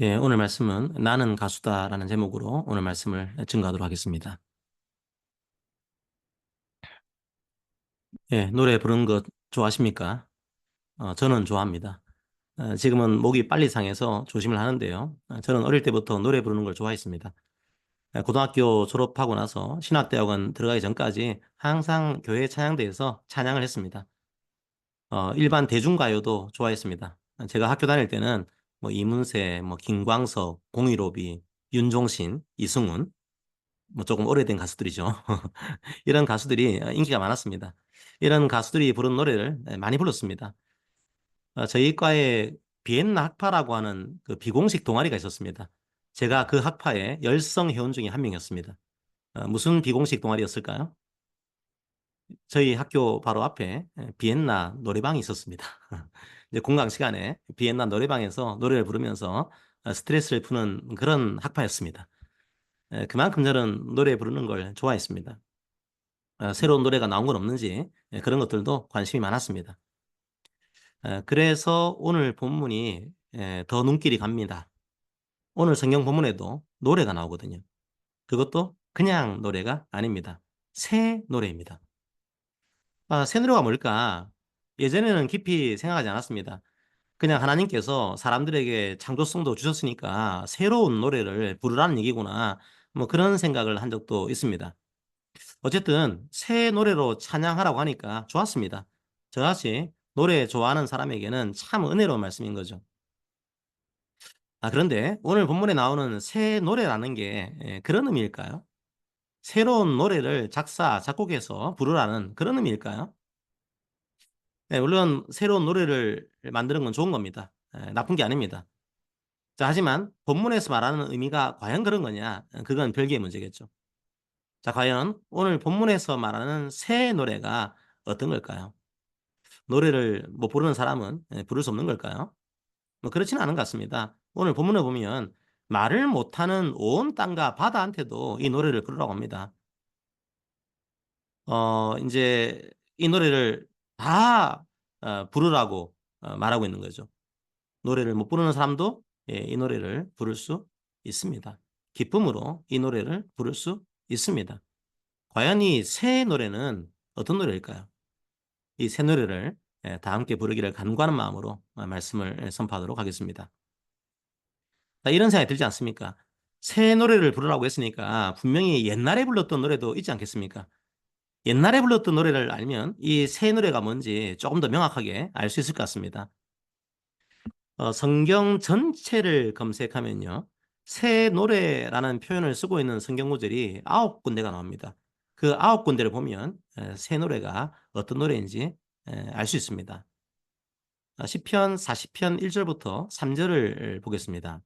예, 오늘 말씀은 나는 가수다라는 제목으로 오늘 말씀을 증거하도록 하겠습니다. 예, 노래 부르는 거 좋아하십니까? 저는 좋아합니다. 지금은 목이 빨리 상해서 조심을 하는데요. 저는 어릴 때부터 노래 부르는 걸 좋아했습니다. 고등학교 졸업하고 나서 신학대학원 들어가기 전까지 항상 교회 찬양대에서 찬양을 했습니다. 일반 대중가요도 좋아했습니다. 제가 학교 다닐 때는 뭐 이문세, 뭐 김광석, 공일오비, 윤종신, 이승훈, 뭐 조금 오래된 가수들이죠. 이런 가수들이 인기가 많았습니다. 이런 가수들이 부른 노래를 많이 불렀습니다. 저희 과에 비엔나 학파라고 하는 그 비공식 동아리가 있었습니다. 제가 그 학파의 열성 회원 중에 한 명이었습니다. 무슨 비공식 동아리였을까요? 저희 학교 바로 앞에 비엔나 노래방이 있었습니다. 이제 공강 시간에 비엔나 노래방에서 노래를 부르면서 스트레스를 푸는 그런 학파였습니다. 그만큼 저는 노래 부르는 걸 좋아했습니다. 새로운 노래가 나온 건 없는지 그런 것들도 관심이 많았습니다. 그래서 오늘 본문이 더 눈길이 갑니다. 오늘 성경 본문에도 노래가 나오거든요. 그것도 그냥 노래가 아닙니다. 새 노래입니다. 새 노래가 뭘까? 예전에는 깊이 생각하지 않았습니다. 그냥 하나님께서 사람들에게 창조성도 주셨으니까 새로운 노래를 부르라는 얘기구나. 뭐 그런 생각을 한 적도 있습니다. 어쨌든 새 노래로 찬양하라고 하니까 좋았습니다. 저같이 노래 좋아하는 사람에게는 참 은혜로운 말씀인 거죠. 그런데 오늘 본문에 나오는 새 노래라는 게 그런 의미일까요? 새로운 노래를 작사, 작곡해서 부르라는 그런 의미일까요? 네, 물론 새로운 노래를 만드는 건 좋은 겁니다. 나쁜 게 아닙니다. 자, 하지만 본문에서 말하는 의미가 과연 그런 거냐? 그건 별개의 문제겠죠. 자, 과연 오늘 본문에서 말하는 새 노래가 어떤 걸까요? 노래를 못 부르는 사람은 부를 수 없는 걸까요? 뭐 그렇지는 않은 것 같습니다. 오늘 본문에 보면 말을 못하는 온 땅과 바다한테도 이 노래를 부르라고 합니다. 이제 이 노래를 다 부르라고 말하고 있는 거죠. 노래를 못 부르는 사람도 이 노래를 부를 수 있습니다. 기쁨으로 이 노래를 부를 수 있습니다. 과연 이 새 노래는 어떤 노래일까요? 이 새 노래를 다 함께 부르기를 간구하는 마음으로 말씀을 선포하도록 하겠습니다. 이런 생각이 들지 않습니까? 새 노래를 부르라고 했으니까 분명히 옛날에 불렀던 노래도 있지 않겠습니까? 옛날에 불렀던 노래를 알면 이 새 노래가 뭔지 조금 더 명확하게 알 수 있을 것 같습니다. 성경 전체를 검색하면요. 새 노래라는 표현을 쓰고 있는 성경 구절이 9군데가 나옵니다. 그 9군데를 보면 새 노래가 어떤 노래인지 알 수 있습니다. 시편 40편 1절부터 3절을 보겠습니다.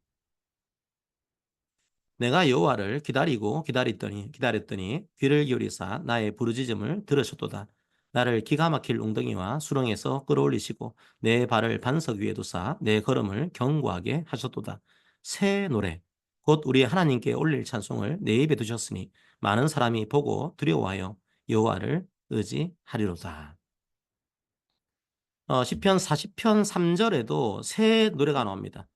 내가 여호와를 기다리고 기다렸더니 귀를 기울이사 나의 부르짖음을 들으셨도다. 나를 기가 막힐 웅덩이와 수렁에서 끌어올리시고 내 발을 반석 위에 두사 내 걸음을 견고하게 하셨도다. 새 노래 곧 우리 하나님께 올릴 찬송을 내 입에 두셨으니 많은 사람이 보고 두려워하여 여호와를 의지하리로다. 시편 40편 3절에도 새 노래가 나옵니다.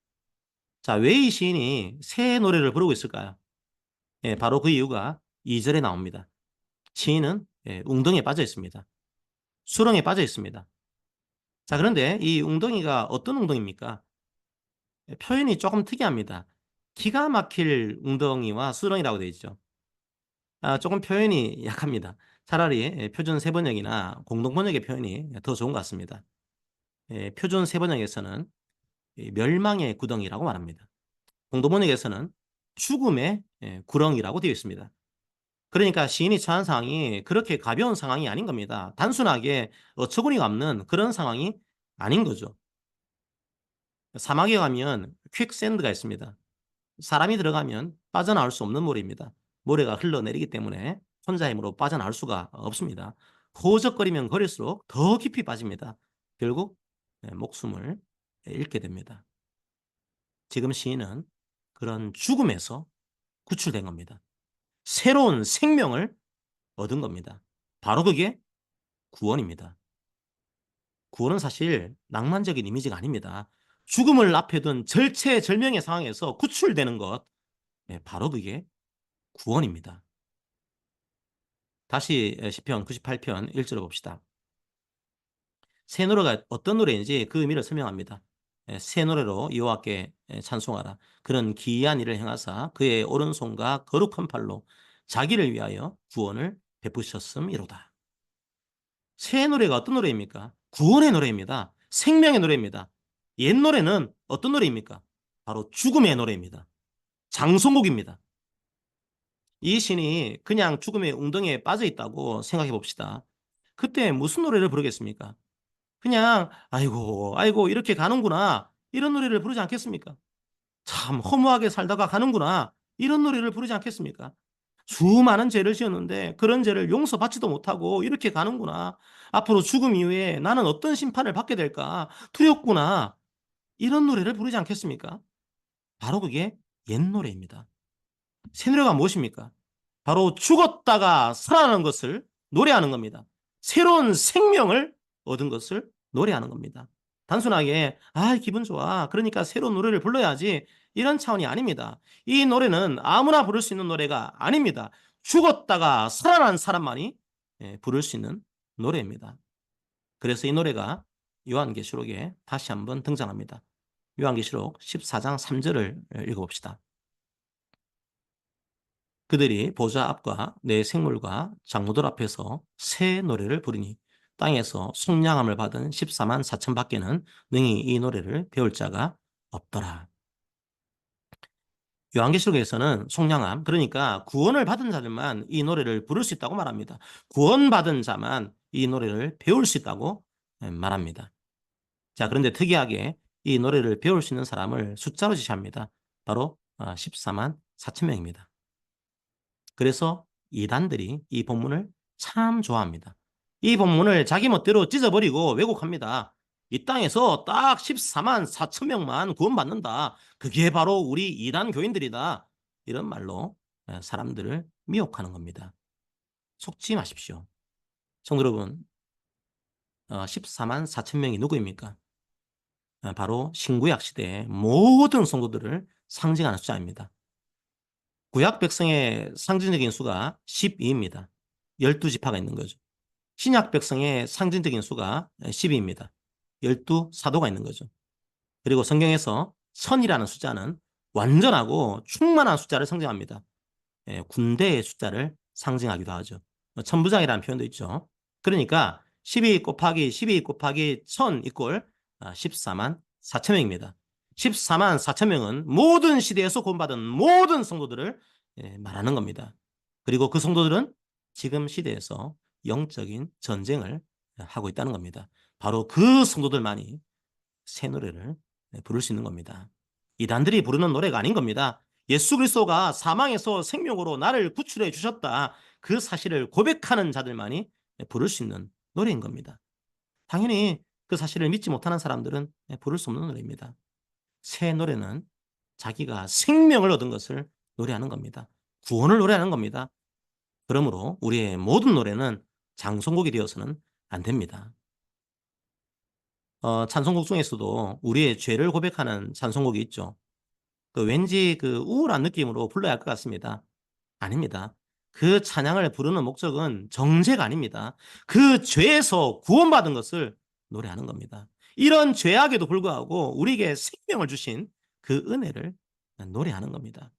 자, 왜 이 시인이 새 노래를 부르고 있을까요? 바로 그 이유가 2절에 나옵니다. 시인은 웅덩이에 빠져 있습니다. 수렁에 빠져 있습니다. 자, 그런데 이 웅덩이가 어떤 웅덩이입니까? 표현이 조금 특이합니다. 기가 막힐 웅덩이와 수렁이라고 되어 있죠. 조금 표현이 약합니다. 차라리 표준 세번역이나 공동번역의 표현이 더 좋은 것 같습니다. 표준 세번역에서는 멸망의 구덩이라고 말합니다. 공동번역에서는 죽음의 구렁이라고 되어 있습니다. 그러니까 시인이 처한 상황이 그렇게 가벼운 상황이 아닌 겁니다. 단순하게 어처구니가 없는 그런 상황이 아닌 거죠. 사막에 가면 퀵샌드가 있습니다. 사람이 들어가면 빠져나올 수 없는 모래입니다. 모래가 흘러내리기 때문에 혼자 힘으로 빠져나올 수가 없습니다. 호적거리면 거릴수록 더 깊이 빠집니다. 결국 목숨을 잃게 됩니다. 지금 시인은 그런 죽음에서 구출된 겁니다. 새로운 생명을 얻은 겁니다. 바로 그게 구원입니다. 구원은 사실 낭만적인 이미지가 아닙니다. 죽음을 앞에 둔 절체절명의 상황에서 구출되는 것, 바로 그게 구원입니다. 다시 시편 98편 1절을 봅시다. 새 노래가 어떤 노래인지 그 의미를 설명합니다. 새 노래로 여호와께 찬송하라. 그런 기이한 일을 행하사 그의 오른손과 거룩한 팔로 자기를 위하여 구원을 베푸셨음이로다. 새 노래가 어떤 노래입니까? 구원의 노래입니다. 생명의 노래입니다. 옛 노래는 어떤 노래입니까? 바로 죽음의 노래입니다. 장송곡입니다. 이 신이 그냥 죽음의 웅덩이에 빠져 있다고 생각해 봅시다. 그때 무슨 노래를 부르겠습니까? 그냥 아이고 아이고 이렇게 가는구나 이런 노래를 부르지 않겠습니까? 참 허무하게 살다가 가는구나 이런 노래를 부르지 않겠습니까? 수많은 죄를 지었는데 그런 죄를 용서받지도 못하고 이렇게 가는구나. 앞으로 죽음 이후에 나는 어떤 심판을 받게 될까 두렵구나 이런 노래를 부르지 않겠습니까? 바로 그게 옛 노래입니다. 새 노래가 무엇입니까? 바로 죽었다가 살아나는 것을 노래하는 겁니다. 새로운 생명을 얻은 것을 노래하는 겁니다. 단순하게 기분 좋아 그러니까 새로운 노래를 불러야지 이런 차원이 아닙니다. 이 노래는 아무나 부를 수 있는 노래가 아닙니다. 죽었다가 살아난 사람만이 부를 수 있는 노래입니다. 그래서 이 노래가 요한계시록에 다시 한번 등장합니다. 요한계시록 14장 3절을 읽어봅시다. 그들이 보좌 앞과 내 생물과 장로들 앞에서 새 노래를 부르니 땅에서 속량함을 받은 14만 4천 밖에는 능히 이 노래를 배울 자가 없더라. 요한계시록에서는 속량함, 그러니까 구원을 받은 자들만 이 노래를 부를 수 있다고 말합니다. 구원받은 자만 이 노래를 배울 수 있다고 말합니다. 자, 그런데 특이하게 이 노래를 배울 수 있는 사람을 숫자로 지시합니다. 바로 14만 4천 명입니다. 그래서 이단들이 이 본문을 참 좋아합니다. 이 본문을 자기 멋대로 찢어버리고 왜곡합니다. 이 땅에서 딱 14만 4천 명만 구원받는다. 그게 바로 우리 이단 교인들이다. 이런 말로 사람들을 미혹하는 겁니다. 속지 마십시오. 성도 여러분, 14만 4천 명이 누구입니까? 바로 신구약 시대의 모든 성도들을 상징하는 숫자입니다. 구약 백성의 상징적인 수가 12입니다. 12지파가 있는 거죠. 신약 백성의 상징적인 수가 12입니다. 12사도가 있는 거죠. 그리고 성경에서 천이라는 숫자는 완전하고 충만한 숫자를 상징합니다. 군대의 숫자를 상징하기도 하죠. 천부장이라는 표현도 있죠. 그러니까 12 곱하기 12 곱하기 1000 이꼴 14만 4천 명입니다. 14만 4천 명은 모든 시대에서 구원받은 모든 성도들을 말하는 겁니다. 그리고 그 성도들은 지금 시대에서 영적인 전쟁을 하고 있다는 겁니다. 바로 그 성도들만이 새 노래를 부를 수 있는 겁니다. 이단들이 부르는 노래가 아닌 겁니다. 예수 그리스도가 사망에서 생명으로 나를 구출해 주셨다. 그 사실을 고백하는 자들만이 부를 수 있는 노래인 겁니다. 당연히 그 사실을 믿지 못하는 사람들은 부를 수 없는 노래입니다. 새 노래는 자기가 생명을 얻은 것을 노래하는 겁니다. 구원을 노래하는 겁니다. 그러므로 우리의 모든 노래는 장송곡이 되어서는 안 됩니다. 찬송곡 중에서도 우리의 죄를 고백하는 찬송곡이 있죠. 왠지 우울한 느낌으로 불러야 할 것 같습니다. 아닙니다. 그 찬양을 부르는 목적은 정죄가 아닙니다. 그 죄에서 구원받은 것을 노래하는 겁니다. 이런 죄악에도 불구하고 우리에게 생명을 주신 그 은혜를 노래하는 겁니다.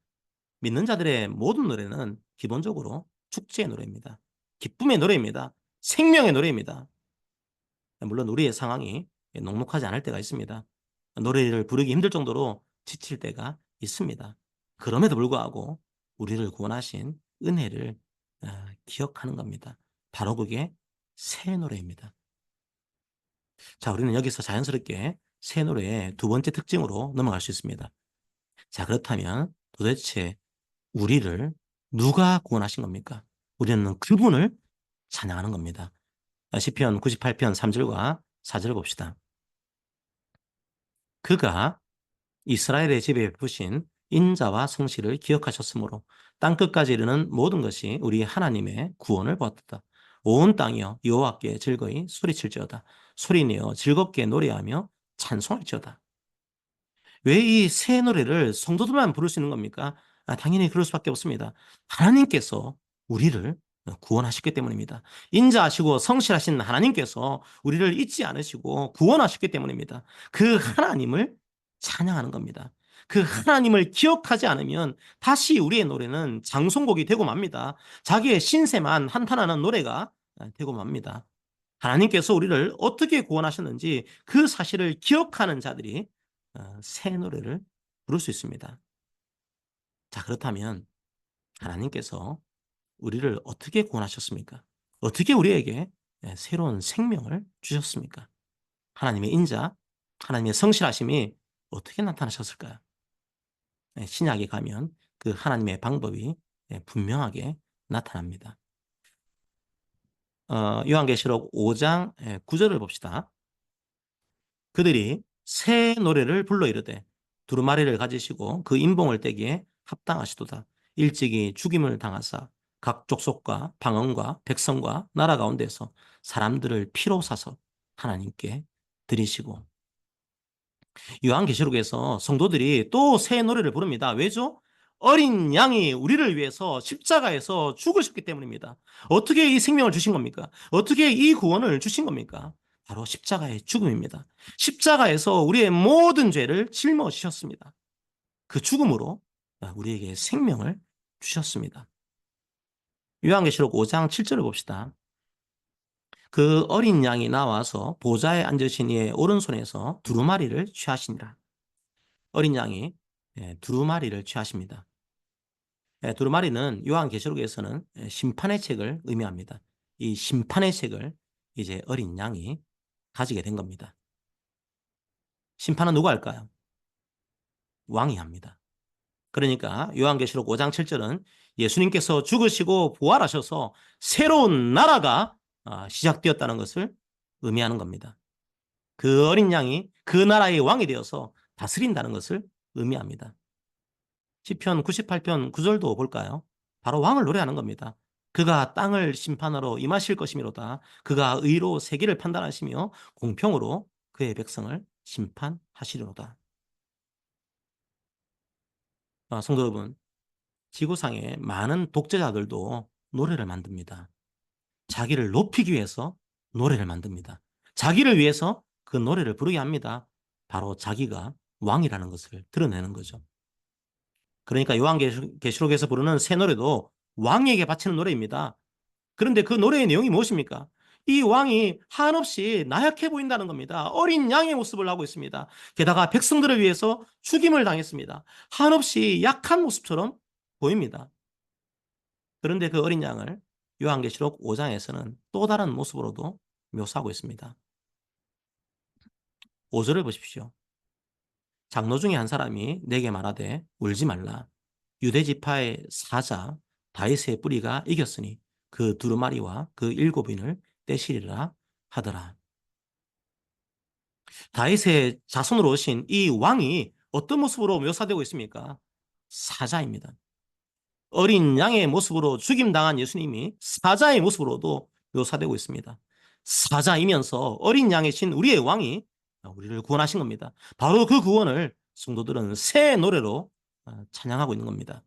믿는 자들의 모든 노래는 기본적으로 축제의 노래입니다. 기쁨의 노래입니다. 생명의 노래입니다. 물론 우리의 상황이 녹록하지 않을 때가 있습니다. 노래를 부르기 힘들 정도로 지칠 때가 있습니다. 그럼에도 불구하고 우리를 구원하신 은혜를 기억하는 겁니다. 바로 그게 새 노래입니다. 자, 우리는 여기서 자연스럽게 새 노래의 두 번째 특징으로 넘어갈 수 있습니다. 자, 그렇다면 도대체 우리를 누가 구원하신 겁니까? 우리는 그분을 찬양하는 겁니다. 시편 98편 3절과 4절 봅시다. 그가 이스라엘의 집에 베푸신 인자와 성실을 기억하셨으므로 땅끝까지 이르는 모든 것이 우리 하나님의 구원을 보았다. 온 땅이여 여호와께 즐거이 소리칠지어다. 소리내어 즐겁게 노래하며 찬송할지어다. 왜 이 새 노래를 성도들만 부를 수 있는 겁니까? 당연히 그럴 수밖에 없습니다. 하나님께서 우리를 구원하셨기 때문입니다. 인자하시고 성실하신 하나님께서 우리를 잊지 않으시고 구원하셨기 때문입니다. 그 하나님을 찬양하는 겁니다. 그 하나님을 기억하지 않으면 다시 우리의 노래는 장송곡이 되고 맙니다. 자기의 신세만 한탄하는 노래가 되고 맙니다. 하나님께서 우리를 어떻게 구원하셨는지 그 사실을 기억하는 자들이 새 노래를 부를 수 있습니다. 자, 그렇다면 하나님께서 우리를 어떻게 구원하셨습니까? 어떻게 우리에게 새로운 생명을 주셨습니까? 하나님의 인자, 하나님의 성실하심이 어떻게 나타나셨을까요? 신약에 가면 그 하나님의 방법이 분명하게 나타납니다. 요한계시록 5장 9절을 봅시다. 그들이 새 노래를 불러 이르되 두루마리를 가지시고 그 인봉을 떼기에 합당하시도다. 일찍이 죽임을 당하사 각 족속과 방언과 백성과 나라 가운데서 사람들을 피로 사서 하나님께 드리시고. 요한계시록에서 성도들이 또 새 노래를 부릅니다. 왜죠? 어린 양이 우리를 위해서 십자가에서 죽으셨기 때문입니다. 어떻게 이 생명을 주신 겁니까? 어떻게 이 구원을 주신 겁니까? 바로 십자가의 죽음입니다. 십자가에서 우리의 모든 죄를 짊어지셨습니다. 그 죽음으로 우리에게 생명을 주셨습니다. 요한계시록 5장 7절을 봅시다. 그 어린 양이 나와서 보좌에 앉으신 이의 오른손에서 두루마리를 취하시니라. 어린 양이 두루마리를 취하십니다. 두루마리는 요한계시록에서는 심판의 책을 의미합니다. 이 심판의 책을 이제 어린 양이 가지게 된 겁니다. 심판은 누가 할까요? 왕이 합니다. 그러니까 요한계시록 5장 7절은 예수님께서 죽으시고 부활하셔서 새로운 나라가 시작되었다는 것을 의미하는 겁니다. 그 어린 양이 그 나라의 왕이 되어서 다스린다는 것을 의미합니다. 시편 98편 9절도 볼까요? 바로 왕을 노래하는 겁니다. 그가 땅을 심판하러 임하실 것이미로다. 그가 의로 세계를 판단하시며 공평으로 그의 백성을 심판하시리로다. 성도 여러분, 지구상의 많은 독재자들도 노래를 만듭니다. 자기를 높이기 위해서 노래를 만듭니다. 자기를 위해서 그 노래를 부르게 합니다. 바로 자기가 왕이라는 것을 드러내는 거죠. 그러니까 요한계시록에서 부르는 새 노래도 왕에게 바치는 노래입니다. 그런데 그 노래의 내용이 무엇입니까? 이 왕이 한없이 나약해 보인다는 겁니다. 어린 양의 모습을 하고 있습니다. 게다가 백성들을 위해서 죽임을 당했습니다. 한없이 약한 모습처럼 보입니다. 그런데 그 어린 양을 요한계시록 5장에서는 또 다른 모습으로도 묘사하고 있습니다. 5절을 보십시오. 장로 중에 한 사람이 내게 말하되 울지 말라. 유대 지파의 사자 다윗의 뿌리가 이겼으니 그 두루마리와 그 일곱인을 떼시리라 하더라. 다윗의 자손으로 오신 이 왕이 어떤 모습으로 묘사되고 있습니까? 사자입니다. 어린 양의 모습으로 죽임당한 예수님이 사자의 모습으로도 묘사되고 있습니다. 사자이면서 어린 양이신 우리의 왕이 우리를 구원하신 겁니다. 바로 그 구원을 성도들은 새 노래로 찬양하고 있는 겁니다.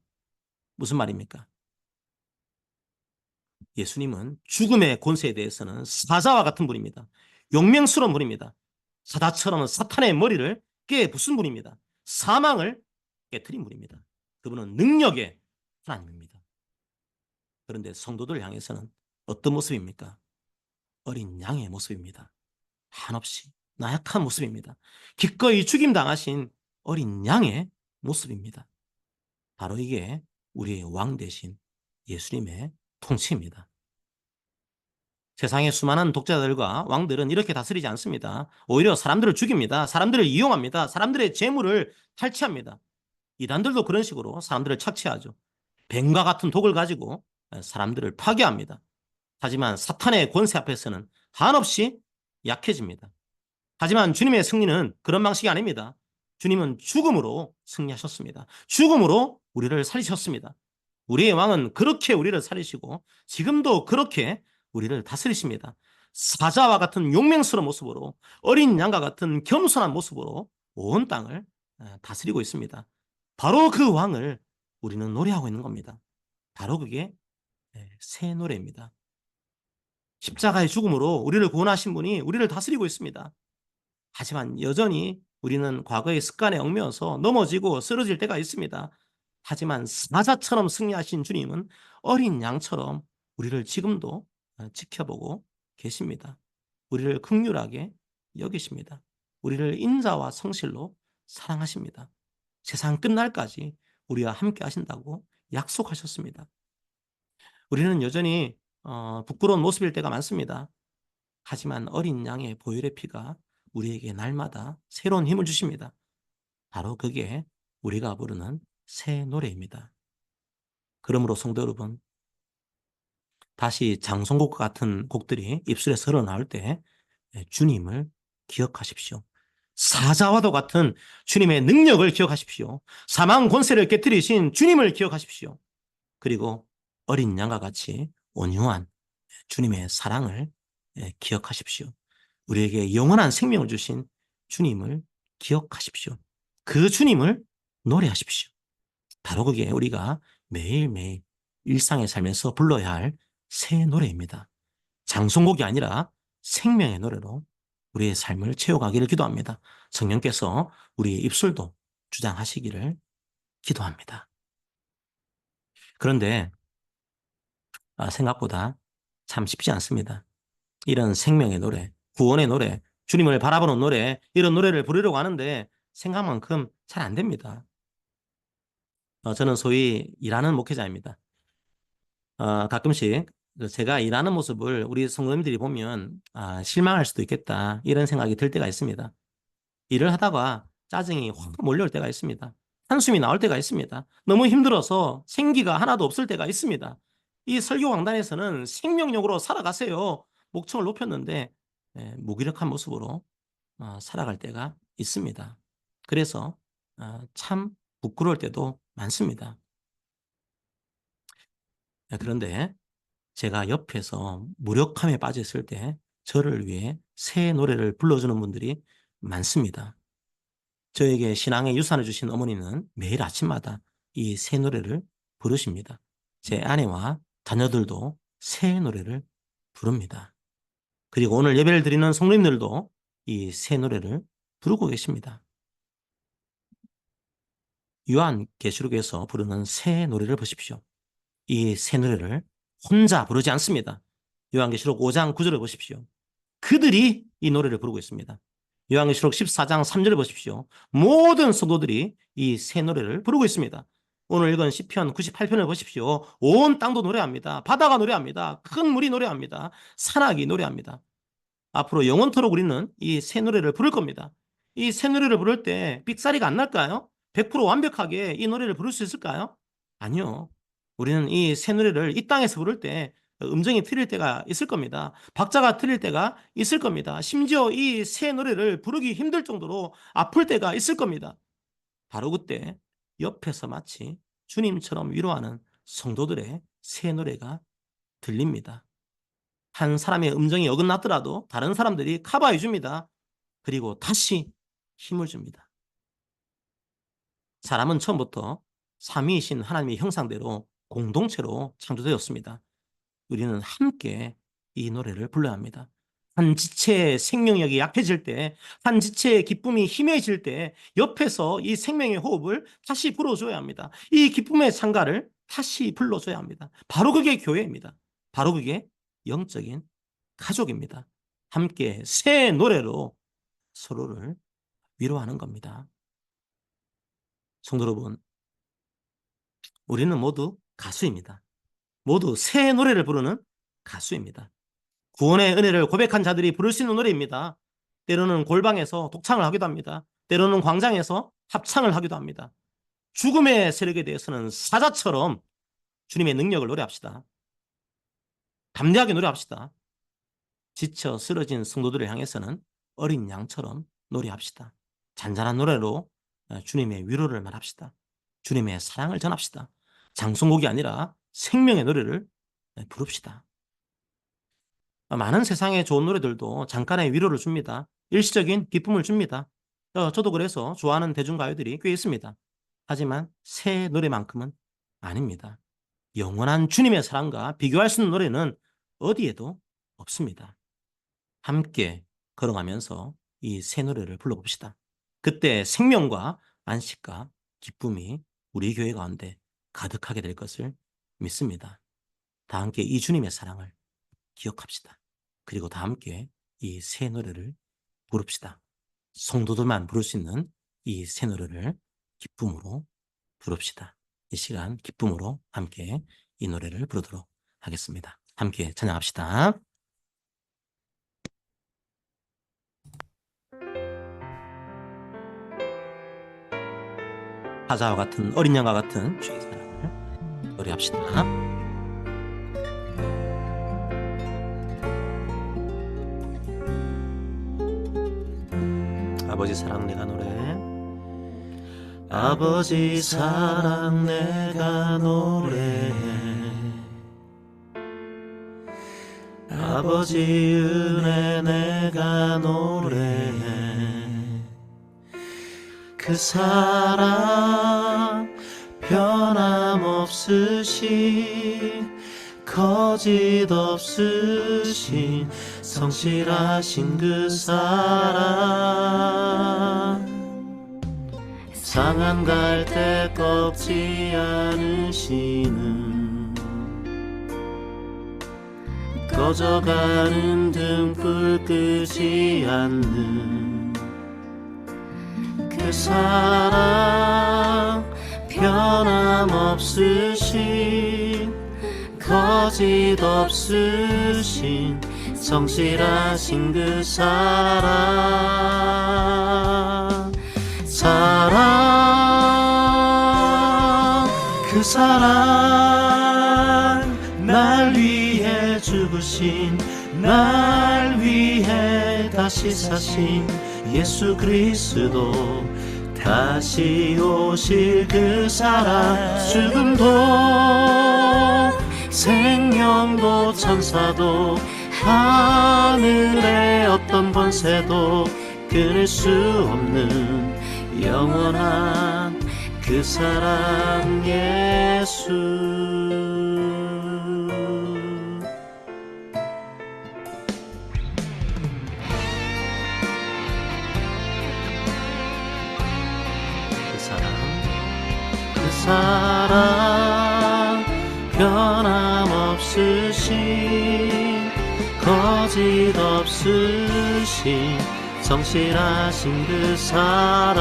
무슨 말입니까? 예수님은 죽음의 권세에 대해서는 사자와 같은 분입니다. 용맹스러운 분입니다. 사자처럼 사탄의 머리를 깨부순 분입니다. 사망을 깨트린 분입니다. 그분은 능력의 하나님입니다. 그런데 성도들 향해서는 어떤 모습입니까? 어린 양의 모습입니다. 한없이 나약한 모습입니다. 기꺼이 죽임당하신 어린 양의 모습입니다. 바로 이게 우리의 왕 대신 예수님의 통치입니다. 세상의 수많은 독자들과 왕들은 이렇게 다스리지 않습니다. 오히려 사람들을 죽입니다. 사람들을 이용합니다. 사람들의 재물을 탈취합니다. 이단들도 그런 식으로 사람들을 착취하죠. 뱀과 같은 독을 가지고 사람들을 파괴합니다. 하지만 사탄의 권세 앞에서는 한없이 약해집니다. 하지만 주님의 승리는 그런 방식이 아닙니다. 주님은 죽음으로 승리하셨습니다. 죽음으로 우리를 살리셨습니다. 우리의 왕은 그렇게 우리를 살리시고 지금도 그렇게 우리를 다스리십니다. 사자와 같은 용맹스러운 모습으로 어린 양과 같은 겸손한 모습으로 온 땅을 다스리고 있습니다. 바로 그 왕을 우리는 노래하고 있는 겁니다. 바로 그게 새 노래입니다. 십자가의 죽음으로 우리를 구원하신 분이 우리를 다스리고 있습니다. 하지만 여전히 우리는 과거의 습관에 얽매여서 넘어지고 쓰러질 때가 있습니다. 하지만 사자처럼 승리하신 주님은 어린 양처럼 우리를 지금도 지켜보고 계십니다. 우리를 긍휼하게 여기십니다. 우리를 인자와 성실로 사랑하십니다. 세상 끝날까지 우리와 함께 하신다고 약속하셨습니다. 우리는 여전히 부끄러운 모습일 때가 많습니다. 하지만 어린 양의 보혈의 피가 우리에게 날마다 새로운 힘을 주십니다. 바로 그게 우리가 부르는 새 노래입니다. 그러므로 성도 여러분, 다시 장송곡과 같은 곡들이 입술에서 흘러나올 때 주님을 기억하십시오. 사자와도 같은 주님의 능력을 기억하십시오. 사망 권세를 깨뜨리신 주님을 기억하십시오. 그리고 어린 양과 같이 온유한 주님의 사랑을 기억하십시오. 우리에게 영원한 생명을 주신 주님을 기억하십시오. 그 주님을 노래하십시오. 바로 그게 우리가 매일매일 일상의 삶에서 불러야 할 새 노래입니다. 장송곡이 아니라 생명의 노래로 우리의 삶을 채워가기를 기도합니다. 성령께서 우리의 입술도 주장하시기를 기도합니다. 그런데 생각보다 참 쉽지 않습니다. 이런 생명의 노래, 구원의 노래, 주님을 바라보는 노래, 이런 노래를 부르려고 하는데 생각만큼 잘 안 됩니다. 저는 소위 일하는 목회자입니다. 가끔씩 제가 일하는 모습을 우리 성도님들이 보면 실망할 수도 있겠다 이런 생각이 들 때가 있습니다. 일을 하다가 짜증이 확 몰려올 때가 있습니다. 한숨이 나올 때가 있습니다. 너무 힘들어서 생기가 하나도 없을 때가 있습니다. 이 설교강단에서는 생명력으로 살아가세요. 목청을 높였는데 무기력한 모습으로 살아갈 때가 있습니다. 그래서 참 부끄러울 때도 많습니다. 그런데 제가 옆에서 무력함에 빠졌을 때 저를 위해 새 노래를 불러주는 분들이 많습니다. 저에게 신앙의 유산을 주신 어머니는 매일 아침마다 이 새 노래를 부르십니다. 제 아내와 자녀들도 새 노래를 부릅니다. 그리고 오늘 예배를 드리는 성도님들도 이 새 노래를 부르고 계십니다. 요한계시록에서 부르는 새 노래를 보십시오. 이 새 노래를 혼자 부르지 않습니다. 요한계시록 5장 9절을 보십시오. 그들이 이 노래를 부르고 있습니다. 요한계시록 14장 3절을 보십시오. 모든 성도들이 이 새 노래를 부르고 있습니다. 오늘 읽은 시편 98편을 보십시오. 온 땅도 노래합니다. 바다가 노래합니다. 큰 물이 노래합니다. 산악이 노래합니다. 앞으로 영원토록 우리는 이 새 노래를 부를 겁니다. 이 새 노래를 부를 때 삑사리가 안 날까요? 100% 완벽하게 이 노래를 부를 수 있을까요? 아니요. 우리는 이 새 노래를 이 땅에서 부를 때 음정이 틀릴 때가 있을 겁니다. 박자가 틀릴 때가 있을 겁니다. 심지어 이 새 노래를 부르기 힘들 정도로 아플 때가 있을 겁니다. 바로 그때 옆에서 마치 주님처럼 위로하는 성도들의 새 노래가 들립니다. 한 사람의 음정이 어긋났더라도 다른 사람들이 커버해 줍니다. 그리고 다시 힘을 줍니다. 사람은 처음부터 삼위이신 하나님의 형상대로 공동체로 창조되었습니다. 우리는 함께 이 노래를 불러야 합니다. 한 지체의 생명력이 약해질 때, 한 지체의 기쁨이 희미해질 때 옆에서 이 생명의 호흡을 다시 불어줘야 합니다. 이 기쁨의 창가를 다시 불러줘야 합니다. 바로 그게 교회입니다. 바로 그게 영적인 가족입니다. 함께 새 노래로 서로를 위로하는 겁니다. 성도 여러분, 우리는 모두 가수입니다. 모두 새 노래를 부르는 가수입니다. 구원의 은혜를 고백한 자들이 부를 수 있는 노래입니다. 때로는 골방에서 독창을 하기도 합니다. 때로는 광장에서 합창을 하기도 합니다. 죽음의 세력에 대해서는 사자처럼 주님의 능력을 노래합시다. 담대하게 노래합시다. 지쳐 쓰러진 성도들을 향해서는 어린 양처럼 노래합시다. 잔잔한 노래로 주님의 위로를 말합시다. 주님의 사랑을 전합시다. 장송곡이 아니라 생명의 노래를 부릅시다. 많은 세상의 좋은 노래들도 잠깐의 위로를 줍니다. 일시적인 기쁨을 줍니다. 저도 그래서 좋아하는 대중가요들이 꽤 있습니다. 하지만 새 노래만큼은 아닙니다. 영원한 주님의 사랑과 비교할 수 있는 노래는 어디에도 없습니다. 함께 걸어가면서 이 새 노래를 불러봅시다. 그때 생명과 안식과 기쁨이 우리 교회 가운데 가득하게 될 것을 믿습니다. 다 함께 이 주님의 사랑을 기억합시다. 그리고 다 함께 이 새 노래를 부릅시다. 성도들만 부를 수 있는 이 새 노래를 기쁨으로 부릅시다. 이 시간 기쁨으로 함께 이 노래를 부르도록 하겠습니다. 함께 찬양합시다. 사자와 같은 어린 양과 같은 주의 사랑을 노래합시다. 아버지 사랑 내가 노래. 아버지 사랑 내가 노래해. 아버지 은혜 내가 노래해. 그 사랑 변함없으신 거짓 없으신 성실하신 그 사랑 상한 갈대 꺾지 않으시는 꺼져가는 등불 끄지 않는 그 사랑 변함없으신 거짓 없으신 성실하신 그 사랑 그 사랑 날 위해 죽으신 날 위해 다시 사신 예수 그리스도 다시 오실 그 사랑 죽음도 생명도 천사도 하늘의 어떤 권세도 끊을 수 없는 영원한 그 사랑 예수 그 사랑 변함없으신 거짓 없으신 성실하신 그 사랑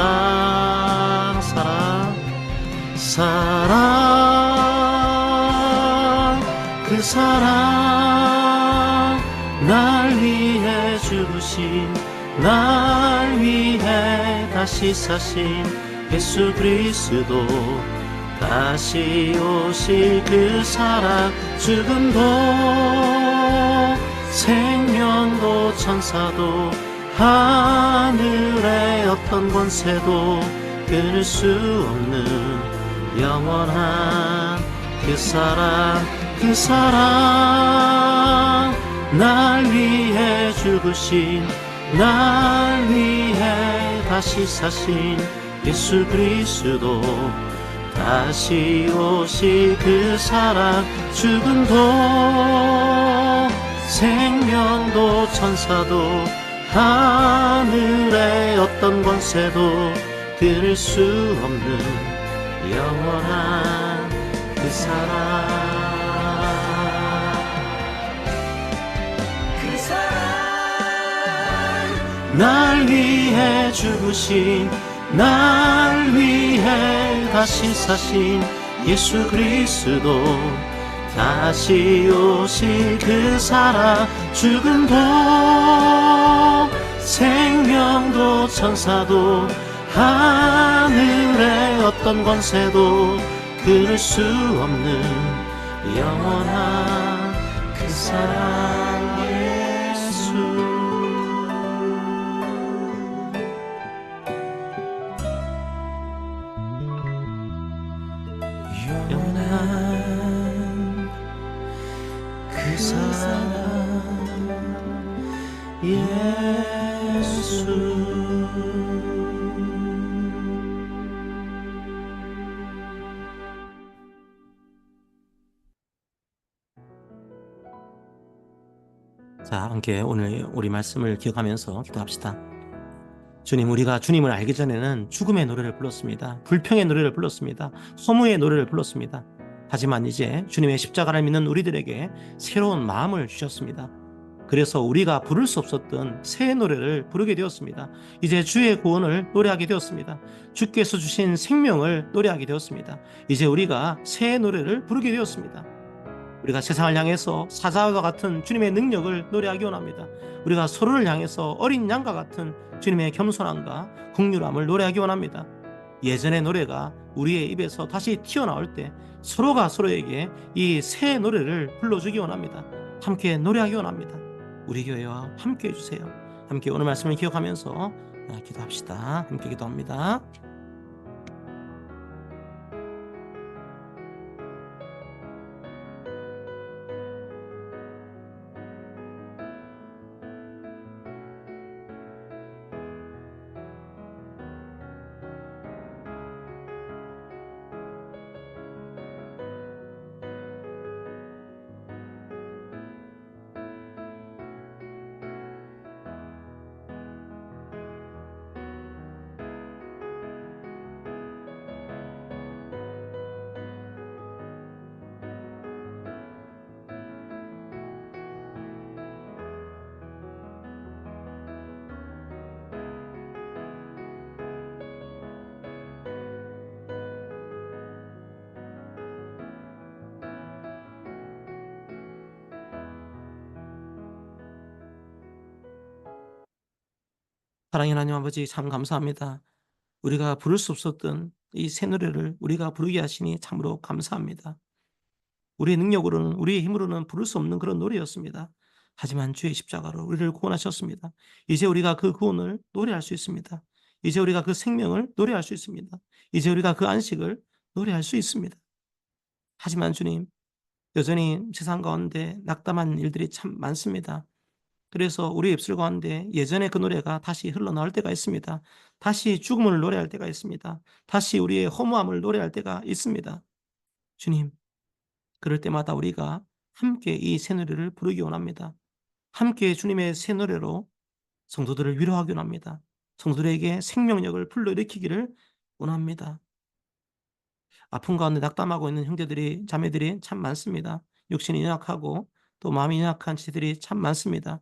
그 사랑 날 위해 죽으신 날 위해 다시 사신 예수 그리스도 다시 오실 그 사랑 죽음도 생명도 천사도 하늘의 어떤 권세도 끊을 수 없는 영원한 그 사랑 날 위해 죽으신 날 위해 다시 사신 예수 그리스도 다시 오실 그 사랑 죽음도 생명도 천사도 하늘의 어떤 권세도 끊을 수 없는 영원한 그 사랑 날 위해 죽으신 날 위해 다시 사신 예수 그리스도 다시 오실 그 사랑 죽음도 생명도 천사도 하늘의 어떤 권세도 끊을 수 없는 영원한 그 사랑 예수 영원한 그 사랑 예수 자, 함께 오늘 우리 말씀을 기억하면서 기도합시다. 주님, 우리가 주님을 알기 전에는 죽음의 노래를 불렀습니다. 불평의 노래를 불렀습니다. 허무의 노래를 불렀습니다. 하지만 이제 주님의 십자가를 믿는 우리들에게 새로운 마음을 주셨습니다. 그래서 우리가 부를 수 없었던 새 노래를 부르게 되었습니다. 이제 주의 구원을 노래하게 되었습니다. 주께서 주신 생명을 노래하게 되었습니다. 이제 우리가 새 노래를 부르게 되었습니다. 우리가 세상을 향해서 사자와 같은 주님의 능력을 노래하기 원합니다. 우리가 서로를 향해서 어린 양과 같은 주님의 겸손함과 긍휼함을 노래하기 원합니다. 예전의 노래가 우리의 입에서 다시 튀어나올 때 서로가 서로에게 이 새 노래를 불러주기 원합니다. 함께 노래하기 원합니다. 우리 교회와 함께 해주세요. 함께 오늘 말씀을 기억하면서 기도합시다. 함께 기도합니다. 사랑의 하나님 아버지, 참 감사합니다. 우리가 부를 수 없었던 이 새 노래를 우리가 부르게 하시니 참으로 감사합니다. 우리의 능력으로는, 우리의 힘으로는 부를 수 없는 그런 노래였습니다. 하지만 주의 십자가로 우리를 구원하셨습니다. 이제 우리가 그 구원을 노래할 수 있습니다. 이제 우리가 그 생명을 노래할 수 있습니다. 이제 우리가 그 안식을 노래할 수 있습니다. 하지만 주님, 여전히 세상 가운데 낙담한 일들이 참 많습니다. 그래서 우리 입술 가운데 예전의 그 노래가 다시 흘러나올 때가 있습니다. 다시 죽음을 노래할 때가 있습니다. 다시 우리의 허무함을 노래할 때가 있습니다. 주님, 그럴 때마다 우리가 함께 이 새 노래를 부르기 원합니다. 함께 주님의 새 노래로 성도들을 위로하기 원합니다. 성도들에게 생명력을 불러일으키기를 원합니다. 아픈 가운데 낙담하고 있는 형제들이, 자매들이 참 많습니다. 육신이 연약하고 또 마음이 연약한 지들이 참 많습니다.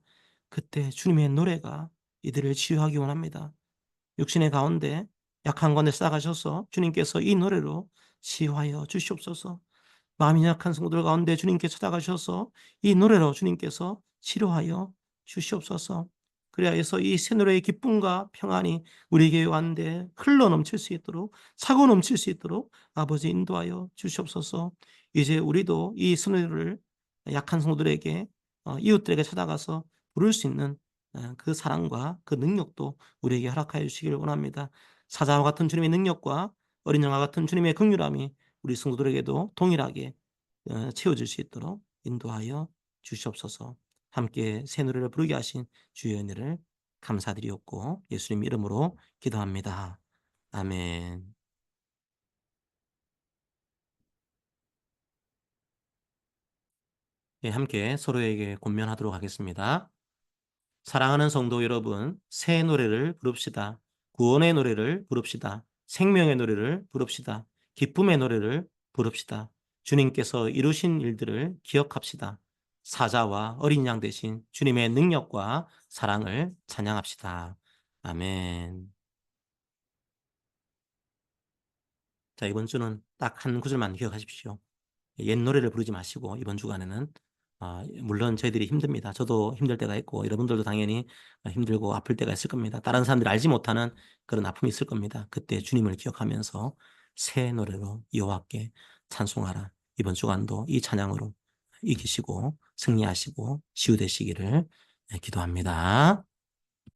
그때 주님의 노래가 이들을 치유하기 원합니다. 육신의 가운데 약한 가운데 싸가셔서 주님께서 이 노래로 치유하여 주시옵소서. 마음이 약한 성도들 가운데 주님께서 찾아가셔서 이 노래로 주님께서 치료하여 주시옵소서. 그리하여서 이 새 노래의 기쁨과 평안이 우리 교회 가운데 흘러 넘칠 수 있도록, 차고 넘칠 수 있도록 아버지 인도하여 주시옵소서. 이제 우리도 이 새 노래를 약한 성도들에게, 이웃들에게 찾아가서 부를 수 있는 그 사랑과 그 능력도 우리에게 허락하여 주시기를 원합니다. 사자와 같은 주님의 능력과 어린 양과 같은 주님의 긍휼함이 우리 성도들에게도 동일하게 채워질 수 있도록 인도하여 주시옵소서. 함께 새 노래를 부르게 하신 주의 은혜를 감사드리옵고 예수님 이름으로 기도합니다. 아멘. 예, 함께 서로에게 권면하도록 하겠습니다. 사랑하는 성도 여러분, 새 노래를 부릅시다. 구원의 노래를 부릅시다. 생명의 노래를 부릅시다. 기쁨의 노래를 부릅시다. 주님께서 이루신 일들을 기억합시다. 사자와 어린 양 대신 주님의 능력과 사랑을 찬양합시다. 아멘. 자, 이번 주는 딱 한 구절만 기억하십시오. 옛 노래를 부르지 마시고 이번 주간에는, 물론 저희들이 힘듭니다. 저도 힘들 때가 있고 여러분들도 당연히 힘들고 아플 때가 있을 겁니다. 다른 사람들이 알지 못하는 그런 아픔이 있을 겁니다. 그때 주님을 기억하면서 새 노래로 여호와께 찬송하라. 이번 주간도 이 찬양으로 이기시고 승리하시고 치유되시기를 기도합니다.